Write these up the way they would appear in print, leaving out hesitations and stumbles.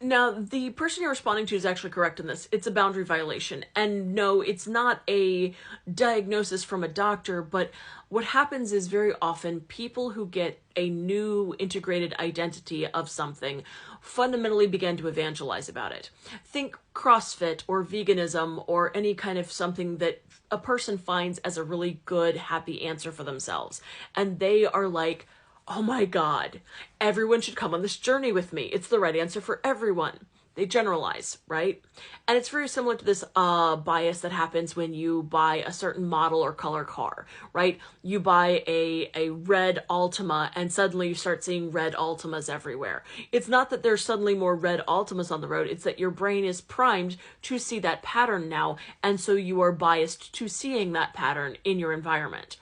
Now, the person you're responding to is actually correct in this. It's a boundary violation. And no, it's not a diagnosis from a doctor, but what happens is very often people who get a new integrated identity of something fundamentally begin to evangelize about it. Think CrossFit or veganism or any kind of something that a person finds as a really good, happy answer for themselves. And they are like, oh my God, everyone should come on this journey with me. It's the right answer for everyone. They generalize, right? And it's very similar to this bias that happens when you buy a certain model or color car, right? You buy a red Altima and suddenly you start seeing red Altimas everywhere. It's not that there's suddenly more red Altimas on the road. It's that your brain is primed to see that pattern now. And so you are biased to seeing that pattern in your environment.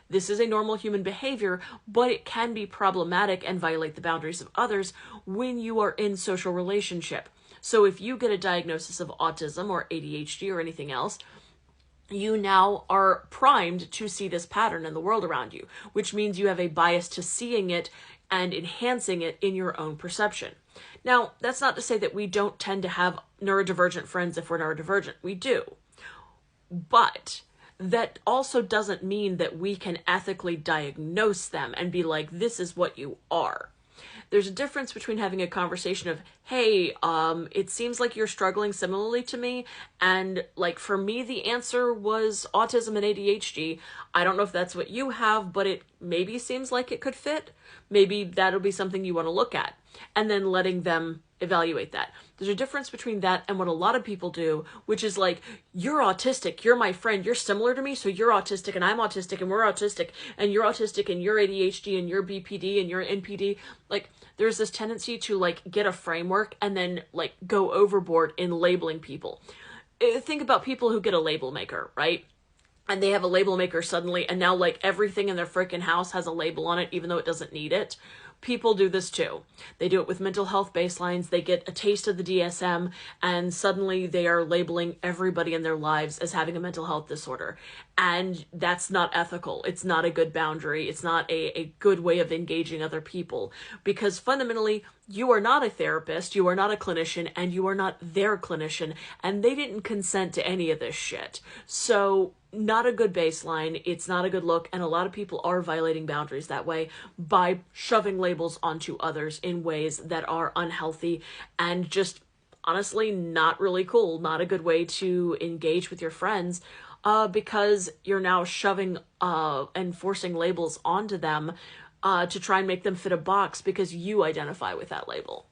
This is a normal human behavior, but it can be problematic and violate the boundaries of others when you are in social relationship. So if you get a diagnosis of autism or ADHD or anything else, you now are primed to see this pattern in the world around you, which means you have a bias to seeing it and enhancing it in your own perception. Now, that's not to say that we don't tend to have neurodivergent friends if we're neurodivergent. We do. But that also doesn't mean that we can ethically diagnose them and be like, this is what you are. There's a difference between having a conversation of, hey, it seems like you're struggling similarly to me. And like, for me, the answer was autism and ADHD. I don't know if that's what you have, but it maybe seems like it could fit. Maybe that'll be something you want to look at. And then letting them evaluate that. There's a difference between that and what a lot of people do, which is like, you're autistic, you're my friend, you're similar to me, so you're autistic and I'm autistic and we're autistic and you're autistic and you're ADHD and you're BPD and you're NPD. Like, there's this tendency to like get a framework and then like go overboard in labeling people. Think about people who get a label maker, right? And they have a label maker suddenly, and now like everything in their freaking house has a label on it, even though it doesn't need it. People do this too. They do it with mental health baselines. They get a taste of the DSM, and suddenly they are labeling everybody in their lives as having a mental health disorder. And that's not ethical. It's not a good boundary. It's not a good way of engaging other people, because fundamentally, you are not a therapist, you are not a clinician, and you are not their clinician, and they didn't consent to any of this shit. So, not a good baseline, it's not a good look, and a lot of people are violating boundaries that way by shoving labels onto others in ways that are unhealthy and just honestly not really cool, not a good way to engage with your friends, because you're now shoving and forcing labels onto them to try and make them fit a box because you identify with that label.